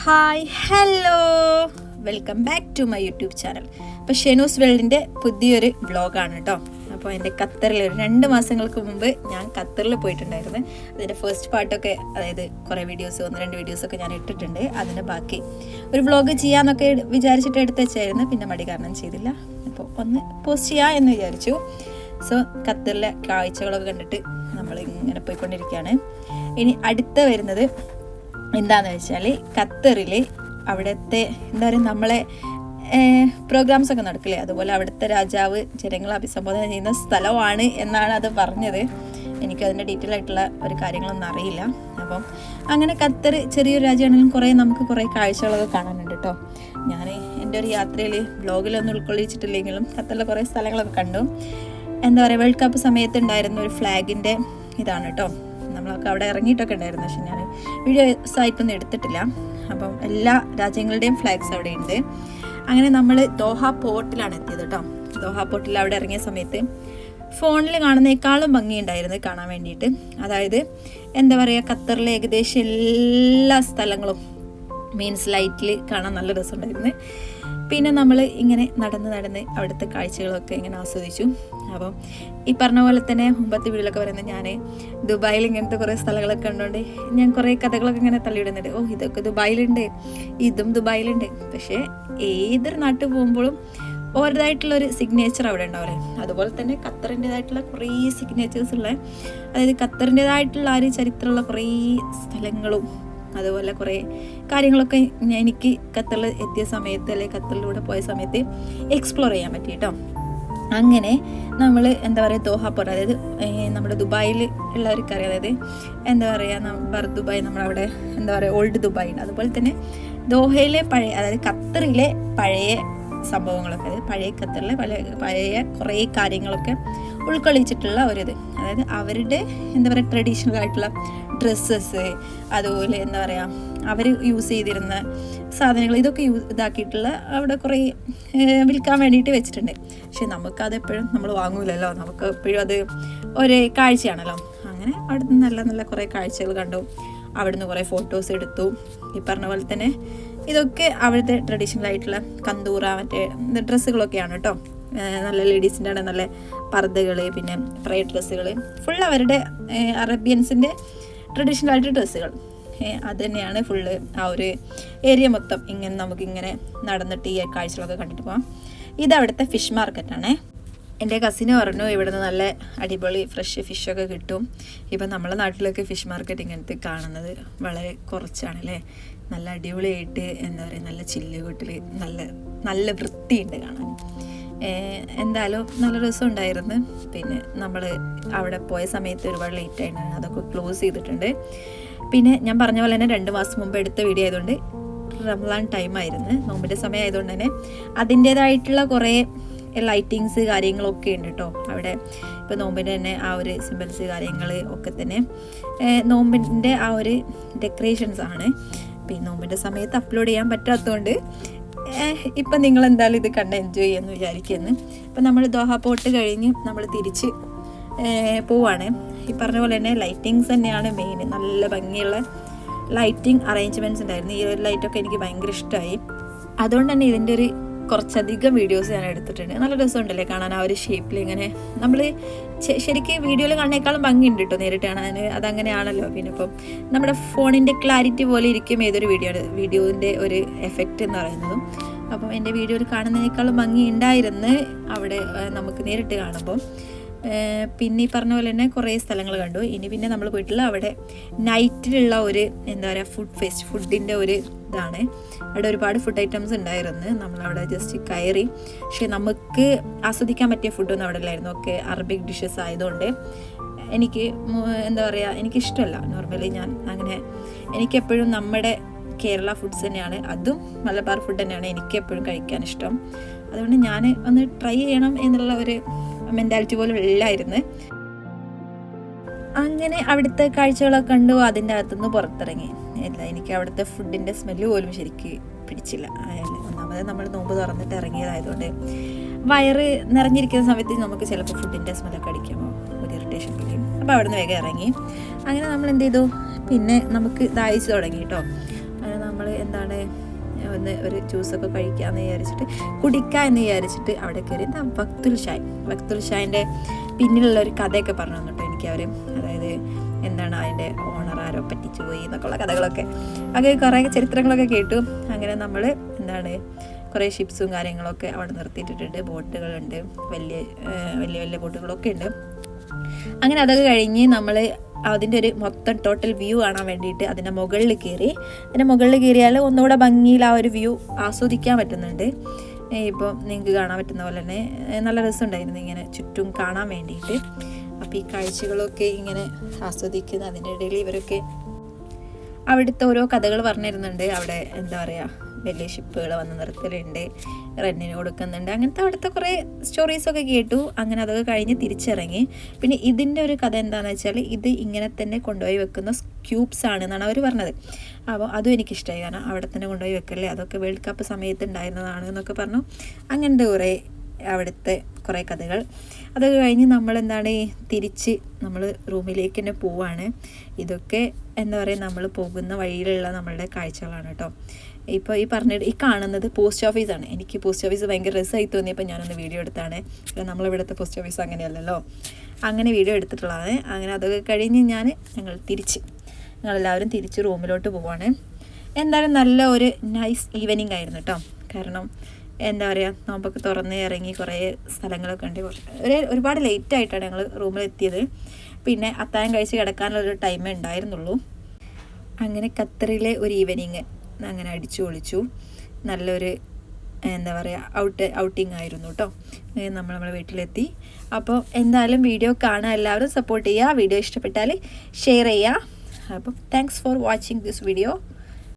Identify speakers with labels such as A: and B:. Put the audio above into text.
A: Hi hello welcome back to my YouTube channel. അപ്പോൾ ഷെനൂസ് വേൾഡിൻ്റെ പുതിയൊരു വ്ളോഗാണ് കേട്ടോ. അപ്പോൾ എൻ്റെ ഖത്തറിൽ 2 മാസങ്ങൾക്ക് മുമ്പ് ഞാൻ ഖത്തറിൽ പോയിട്ടുണ്ടായിരുന്നു. അതിൻ്റെ ഫസ്റ്റ് പാർട്ടൊക്കെ, അതായത് കുറേ വീഡിയോസ് 1-2 വീഡിയോസൊക്കെ ഞാൻ ഇട്ടിട്ടുണ്ട്. അതിൻ്റെ ബാക്കി ഒരു വ്ളോഗ് ചെയ്യാമെന്നൊക്കെ വിചാരിച്ചിട്ട് എടുത്ത് വെച്ചായിരുന്നു. പിന്നെ മടി കാരണം ചെയ്തില്ല. അപ്പോൾ ഒന്ന് പോസ്റ്റ് ചെയ്യാം എന്ന് വിചാരിച്ചു. സോ ഖത്തറിലെ കാഴ്ചകളൊക്കെ കണ്ടിട്ട് നമ്മൾ ഇങ്ങനെ പോയിക്കൊണ്ടിരിക്കുകയാണ്. ഇനി അടുത്ത വരുന്നത് എന്താണെന്ന് വെച്ചാൽ, ഖത്തറിൽ അവിടുത്തെ എന്താ പറയുക, നമ്മളെ പ്രോഗ്രാംസ് ഒക്കെ നടക്കില്ലേ, അതുപോലെ അവിടുത്തെ രാജാവ് ജനങ്ങളെ അഭിസംബോധന ചെയ്യുന്ന സ്ഥലമാണ് എന്നാണ് അത് പറഞ്ഞത്. എനിക്കതിൻ്റെ ഡീറ്റെയിൽ ആയിട്ടുള്ള ഒരു കാര്യങ്ങളൊന്നും അറിയില്ല. അപ്പം അങ്ങനെ ഖത്തർ ചെറിയൊരു രാജ്യമാണെങ്കിലും നമുക്ക് കുറേ കാഴ്ചകളൊക്കെ കാണാനുണ്ട് കേട്ടോ. ഞാൻ എൻ്റെ ഒരു യാത്രയിൽ വ്ളോഗിലൊന്നും ഉൾക്കൊള്ളിച്ചിട്ടില്ലെങ്കിലും ഖത്തറിലെ കുറേ സ്ഥലങ്ങളൊക്കെ കണ്ടു. എന്താ പറയുക, വേൾഡ് കപ്പ് സമയത്ത് ഉണ്ടായിരുന്ന ഒരു ഫ്ലാഗിൻ്റെ ഇതാണ് കേട്ടോ. നമ്മളൊക്കെ അവിടെ ഇറങ്ങിയിട്ടൊക്കെ ഉണ്ടായിരുന്നു, പക്ഷെ ഞാൻ വീഡിയോസ് ആയിട്ടൊന്നും എടുത്തിട്ടില്ല. അപ്പം എല്ലാ രാജ്യങ്ങളുടെയും ഫ്ലാഗ്സ് അവിടെ ഉണ്ട്. അങ്ങനെ നമ്മൾ ദോഹ പോർട്ടിലാണ് എത്തിയത് കേട്ടോ. ദോഹ പോർട്ടിൽ അവിടെ ഇറങ്ങിയ സമയത്ത് ഫോണിൽ കാണുന്നേക്കാളും ഭംഗിയുണ്ടായിരുന്നു കാണാൻ വേണ്ടിയിട്ട്. അതായത് എന്താ പറയുക, ഖത്തറിലെ ഏകദേശം എല്ലാ സ്ഥലങ്ങളും മീൻസ് ലൈറ്റിൽ കാണാൻ നല്ല രസമുണ്ടായിരുന്നു. പിന്നെ നമ്മൾ ഇങ്ങനെ നടന്ന് അവിടുത്തെ കാഴ്ചകളൊക്കെ ഇങ്ങനെ ആസ്വദിച്ചു. അപ്പം ഈ പറഞ്ഞ പോലെ തന്നെ മുമ്പത്തെ വീഡിയോയിലൊക്കെ പറയുന്നത്, ഞാൻ ദുബായിൽ ഇങ്ങനത്തെ കുറേ സ്ഥലങ്ങളൊക്കെ കണ്ടുകൊണ്ട് ഞാൻ കുറേ കഥകളൊക്കെ ഇങ്ങനെ തള്ളിയിടുന്നുണ്ട്. ഇതൊക്കെ ദുബായിലുണ്ട്, ഇതും ദുബായിലുണ്ട്. പക്ഷേ ഏതൊരു നാട്ടിൽ പോകുമ്പോഴും ഓരോതായിട്ടുള്ളൊരു സിഗ്നേച്ചർ അവിടെ ഉണ്ടാവില്ലേ. അതുപോലെ തന്നെ ഖത്തറിൻ്റെതായിട്ടുള്ള കുറേ സിഗ്നേച്ചേഴ്സ് ഉള്ള, അതായത് ഖത്തറിൻ്റെതായിട്ടുള്ള ആ ഒരു ചരിത്രമുള്ള കുറേ സ്ഥലങ്ങളും അതുപോലെ കുറേ കാര്യങ്ങളൊക്കെ എനിക്ക് ഖത്തറിൽ എത്തിയ സമയത്ത്, അല്ലെങ്കിൽ ഖത്തറിലൂടെ പോയ സമയത്ത് എക്സ്പ്ലോർ ചെയ്യാൻ പറ്റി കേട്ടോ. അങ്ങനെ നമ്മൾ എന്താ പറയുക, ദോഹ പോർട്ട്, അതായത് നമ്മുടെ ദുബായിൽ ഉള്ളവർക്കറിയാം, അതായത് എന്താ പറയുക, ദുബായ് നമ്മളവിടെ എന്താ പറയുക ഓൾഡ് ദുബായ് ഉണ്ട്. അതുപോലെ തന്നെ ദോഹയിലെ പഴയ, അതായത് ഖത്തറിലെ പഴയ സംഭവങ്ങളൊക്കെ, അതായത് പഴയ ഖത്തറിലെ പഴയ കുറേ കാര്യങ്ങളൊക്കെ ഉൾക്കൊള്ളിച്ചിട്ടുള്ള ഒരിത്, അതായത് അവരുടെ എന്താ പറയുക ട്രഡീഷണൽ ആയിട്ടുള്ള ഡ്രസ്സസ്, അതുപോലെ എന്താ പറയുക അവർ യൂസ് ചെയ്തിരുന്ന സാധനങ്ങൾ, ഇതൊക്കെ ഇതാക്കിയിട്ടുള്ള അവിടെ കുറേ വിൽക്കാൻ വേണ്ടിയിട്ട് വെച്ചിട്ടുണ്ട്. പക്ഷെ നമുക്കതെപ്പോഴും നമ്മൾ വാങ്ങൂലല്ലോ, നമുക്ക് എപ്പോഴും അത് ഒരു കാഴ്ചയാണല്ലോ. അങ്ങനെ അവിടുന്ന് നല്ല നല്ല കുറേ കാഴ്ചകൾ കണ്ടു. അവിടുന്ന് കുറേ ഫോട്ടോസ് എടുത്തു. ഈ പറഞ്ഞ പോലെ തന്നെ ഇതൊക്കെ അവിടുത്തെ ട്രഡീഷണൽ ആയിട്ടുള്ള കന്തൂറ മറ്റേ ഡ്രസ്സുകളൊക്കെയാണ് കേട്ടോ. നല്ല ലേഡീസിൻ്റെ ആണ് നല്ല പർദ്ദകൾ, പിന്നെ ഫ്രൈഡ് ഡ്രസ്സുകൾ, ഫുൾ അവരുടെ അറേബ്യൻസിൻ്റെ ട്രഡീഷണൽ ആയിട്ട് ഡ്രസ്സുകൾ. അത് തന്നെയാണ് ഫുള്ള് ആ ഒരു ഏരിയ മൊത്തം. ഇങ്ങനെ നമുക്കിങ്ങനെ നടന്നിട്ട് ഈ കാഴ്ചകളൊക്കെ കണ്ടിട്ട് പോകാം. ഇതവിടുത്തെ ഫിഷ് മാർക്കറ്റാണേ. എൻ്റെ കസിന് പറഞ്ഞു ഇവിടുന്ന് നല്ല അടിപൊളി ഫ്രഷ് ഫിഷൊക്കെ കിട്ടും. ഇപ്പം നമ്മളെ നാട്ടിലൊക്കെ ഫിഷ് മാർക്കറ്റ് ഇങ്ങനത്തെ കാണുന്നത് വളരെ കുറച്ചാണല്ലേ. നല്ല അടിപൊളിയായിട്ട് എന്താ പറയുക, നല്ല ചില്ലുകൂട്ടിൽ നല്ല വൃത്തിയുണ്ട് കാണാൻ. എന്തായാലും നല്ല രസമുണ്ടായിരുന്നു. പിന്നെ നമ്മൾ അവിടെ പോയ സമയത്ത് ഒരുപാട് ലേറ്റ് ആയിട്ടാണ്, അതൊക്കെ ക്ലോസ് ചെയ്തിട്ടുണ്ട്. പിന്നെ ഞാൻ പറഞ്ഞ പോലെ തന്നെ 2 മാസം മുമ്പ് എടുത്ത വീഡിയോ ആയതുകൊണ്ട് റംസാൻ ടൈം ആയിരുന്നു, നോമ്പിൻ്റെ സമയം ആയതുകൊണ്ട് തന്നെ അതിൻ്റേതായിട്ടുള്ള കുറേ ലൈറ്റിങ്സ് കാര്യങ്ങളൊക്കെ ഉണ്ട് കേട്ടോ അവിടെ. ഇപ്പോൾ നോമ്പിൻ്റെ തന്നെ ആ ഒരു സിമ്പിൾസ് കാര്യങ്ങൾ ഒക്കെ തന്നെ നോമ്പിൻ്റെ ആ ഒരു ഡെക്കറേഷൻസ് ആണ്. പിന്നെ നോമ്പിൻ്റെ സമയത്ത് അപ്ലോഡ് ചെയ്യാൻ പറ്റാത്തതുകൊണ്ട് ഇപ്പം നിങ്ങൾ എന്തായാലും ഇത് കണ്ട് എൻജോയ് ചെയ്യുമെന്ന് വിചാരിക്കുന്നു. ഇപ്പം നമ്മൾ ദോഹ പോർട്ട് കഴിഞ്ഞ് നമ്മൾ തിരിച്ച് പോവാണ്. ഈ പറഞ്ഞ പോലെ തന്നെ ലൈറ്റിങ്സ് തന്നെയാണ് മെയിൻ. നല്ല ഭംഗിയുള്ള ലൈറ്റിംഗ് അറേഞ്ച്മെൻറ്റ്സ് ഉണ്ടായിരുന്നു. ഈ ഒരു ലൈറ്റൊക്കെ എനിക്ക് ഭയങ്കര ഇഷ്ടമായി. അതുകൊണ്ട് തന്നെ ഇതിൻ്റെ ഒരു കുറച്ചധികം വീഡിയോസ് ഞാൻ എടുത്തിട്ടുണ്ട്. നല്ല രസമുണ്ടല്ലേ കാണാൻ, ആ ഒരു ഷേപ്പിൽ ഇങ്ങനെ നമ്മൾ ശരിക്കും വീഡിയോയിൽ കാണുന്നേക്കാളും ഭംഗിയുണ്ട് കേട്ടോ നേരിട്ട് കാണാൻ. അതങ്ങനെയാണല്ലോ. പിന്നെ ഇപ്പം നമ്മുടെ ഫോണിൻ്റെ ക്ലാരിറ്റി പോലെ ഇരിക്കും ഏതൊരു വീഡിയോൻ്റെ ഒരു എഫക്റ്റ് എന്ന് പറയുന്നതും. അപ്പം എൻ്റെ വീഡിയോയിൽ കാണുന്നതിനേക്കാളും ഭംഗി ഉണ്ടായിരുന്നു അവിടെ നമുക്ക് നേരിട്ട് കാണുമ്പോൾ. പിന്നെ ഈ പറഞ്ഞ പോലെ തന്നെ കുറേ സ്ഥലങ്ങൾ കണ്ടു. ഇനി പിന്നെ നമ്മൾ പോയിട്ടുള്ള അവിടെ നൈറ്റിലുള്ള ഒരു എന്താ പറയുക ഫുഡിൻ്റെ ഒരു ഇതാണ്. അവിടെ ഒരുപാട് ഫുഡ് ഐറ്റംസ് ഉണ്ടായിരുന്നു. നമ്മളവിടെ ജസ്റ്റ് കയറി, പക്ഷെ നമുക്ക് ആസ്വദിക്കാൻ പറ്റിയ ഫുഡൊന്നും അവിടെ ഇല്ലായിരുന്നു. ഒക്കെ അറബിക് ഡിഷസ് ആയതുകൊണ്ട് എനിക്ക് എന്താ പറയുക, എനിക്കിഷ്ടമല്ല. നോർമലി ഞാൻ അങ്ങനെ, എനിക്കെപ്പോഴും നമ്മുടെ കേരള ഫുഡ്സ് തന്നെയാണ്, അതും മലബാർ ഫുഡ് തന്നെയാണ് എനിക്ക് എപ്പോഴും കഴിക്കാൻ ഇഷ്ടം. അതുകൊണ്ട് ഞാൻ ഒന്ന് ട്രൈ ചെയ്യണം എന്നുള്ള ഒരു മെൻറ്റാലിറ്റി പോലും ഇല്ലായിരുന്നു. അങ്ങനെ അവിടുത്തെ കാഴ്ചകളൊക്കെ കണ്ടു. അതിൻ്റെ അകത്തുനിന്ന് പുറത്തിറങ്ങി. എനിക്ക് അവിടുത്തെ ഫുഡിൻ്റെ സ്മെല്ല് പോലും ശരിക്ക് പിടിച്ചില്ല. ഒന്നാമത് നമ്മൾ നോമ്പ് തുറന്നിട്ട് ഇറങ്ങിയതായതുകൊണ്ട് വയറ് നിറഞ്ഞിരിക്കുന്ന സമയത്ത് നമുക്ക് ചിലപ്പോൾ ഫുഡിൻ്റെ സ്മെല്ലൊക്കെ അടിക്കുമ്പോൾ ഒരു ഇറിറ്റേഷൻ വരും. അപ്പോൾ അവിടെ നിന്ന് വേഗം ഇറങ്ങി. അങ്ങനെ നമ്മൾ എന്ത് ചെയ്തു, പിന്നെ നമുക്ക് ദാഹിച്ച് തുടങ്ങി കേട്ടോ. നമ്മൾ എന്താണ് ഒന്ന് ഒരു ജ്യൂസൊക്കെ കഴിക്കാമെന്ന് വിചാരിച്ചിട്ട് കുടിക്കാമെന്ന് വിചാരിച്ചിട്ട് അവിടെ കയറി വക്തുൽ ഷായിൻ്റെ പിന്നിലുള്ള ഒരു കഥയൊക്കെ പറഞ്ഞു തന്നിട്ടോ എനിക്ക് അവർ. അതായത് എന്താണ് അതിൻ്റെ ഓണർ ആരോ പറ്റിച്ചു പോയി എന്നൊക്കെയുള്ള കഥകളൊക്കെ, അങ്ങനെ കുറേ ചരിത്രങ്ങളൊക്കെ കേട്ടു. അങ്ങനെ നമ്മൾ എന്താണ് കുറേ ഷിപ്സും കാര്യങ്ങളൊക്കെ അവിടെ നിർത്തിയിട്ടിട്ടുണ്ട്. ബോട്ടുകളുണ്ട്, വലിയ വലിയ ബോട്ടുകളൊക്കെ ഉണ്ട്. അങ്ങനെ അതൊക്കെ കഴിഞ്ഞ് നമ്മൾ അതിൻ്റെ ഒരു മൊത്തം ടോട്ടൽ വ്യൂ കാണാൻ വേണ്ടിയിട്ട് അതിൻ്റെ മുകളിൽ കയറിയാൽ ഒന്നുകൂടെ ഭംഗിയിൽ ആ ഒരു വ്യൂ ആസ്വദിക്കാൻ പറ്റുന്നുണ്ട്. ഇപ്പോൾ നിങ്ങൾക്ക് കാണാൻ പറ്റുന്ന പോലെ തന്നെ നല്ല രസമുണ്ടായിരുന്നു ഇങ്ങനെ ചുറ്റും കാണാൻ വേണ്ടിയിട്ട്. അപ്പോൾ ഈ കാഴ്ചകളൊക്കെ ഇങ്ങനെ ആസ്വദിക്കുന്ന അതിൻ്റെ ഇടയിൽ ഇവരൊക്കെ അവിടുത്തെ ഓരോ കഥകൾ പറഞ്ഞിരുന്നുണ്ട്. അവിടെ എന്താ പറയുക, വലിയ ഷിപ്പുകൾ വന്ന് നിർത്തലുണ്ട്, റെന്റിന് കൊടുക്കുന്നുണ്ട്, അങ്ങനത്തെ അവിടുത്തെ കുറേ സ്റ്റോറീസൊക്കെ കേട്ടു. അങ്ങനെ അതൊക്കെ കഴിഞ്ഞ് തിരിച്ചിറങ്ങി. പിന്നെ ഇതിൻ്റെ ഒരു കഥ എന്താണെന്ന് വെച്ചാൽ ഇത് ഇങ്ങനെ തന്നെ കൊണ്ടുപോയി വെക്കുന്ന ക്യൂബ്സ് ആണെന്നാണ് അവർ പറഞ്ഞത്. അപ്പോൾ അതും എനിക്കിഷ്ടമായി, കാരണം അവിടെ തന്നെ കൊണ്ടുപോയി വെക്കല്ലേ, അതൊക്കെ വേൾഡ് കപ്പ് സമയത്ത് ഉണ്ടായിരുന്നതാണ് എന്നൊക്കെ പറഞ്ഞു. അങ്ങനത്തെ അവിടുത്തെ കുറേ കഥകൾ. അതൊക്കെ കഴിഞ്ഞ് നമ്മളെന്താണ് തിരിച്ച് നമ്മൾ റൂമിലേക്ക് തന്നെ പോവാണ്. ഇതൊക്കെ എന്താ പറയുക, നമ്മൾ പോകുന്ന വഴിയിലുള്ള നമ്മളുടെ കാഴ്ചകളാണ് കേട്ടോ. ഇപ്പോൾ ഈ കാണുന്നത് പോസ്റ്റ് ഓഫീസാണ്. എനിക്ക് പോസ്റ്റ് ഓഫീസ് ഭയങ്കര രസമായി തോന്നിയപ്പോൾ ഞാനൊന്ന് വീഡിയോ എടുത്താണ്. നമ്മളിവിടുത്തെ പോസ്റ്റ് ഓഫീസ് അങ്ങനെയല്ലല്ലോ, അങ്ങനെ വീഡിയോ എടുത്തിട്ടുള്ളതാണ്. അങ്ങനെ അതൊക്കെ കഴിഞ്ഞ് ഞങ്ങളെല്ലാവരും തിരിച്ച് റൂമിലോട്ട് പോവാണ്. എന്തായാലും നല്ല ഒരു നൈസ് ഈവനിങ് ആയിരുന്നു കേട്ടോ. കാരണം എന്താ പറയുക, നോമ്പൊക്കെ തുറന്ന് ഇറങ്ങി കുറേ സ്ഥലങ്ങളൊക്കെ ഉണ്ട്. ഒരുപാട് ലേറ്റായിട്ടാണ് ഞങ്ങൾ റൂമിലെത്തിയത്. പിന്നെ അത്താഴം കഴിച്ച് കിടക്കാനുള്ളൊരു ടൈമേ ഉണ്ടായിരുന്നുള്ളൂ. അങ്ങനെ ഖത്തറിലെ ഒരു ഈവനിങ് അങ്ങനെ അടിച്ചു പൊളിച്ചു. നല്ലൊരു എന്താ പറയുക ഔട്ടിങ് ആയിരുന്നു കേട്ടോ. നമ്മളെ വീട്ടിലെത്തി. അപ്പോൾ എന്തായാലും വീഡിയോ കാണാൻ എല്ലാവരും സപ്പോർട്ട് ചെയ്യുക. വീഡിയോ ഇഷ്ടപ്പെട്ടാൽ ഷെയർ ചെയ്യുക. അപ്പോൾ thanks for watching this video.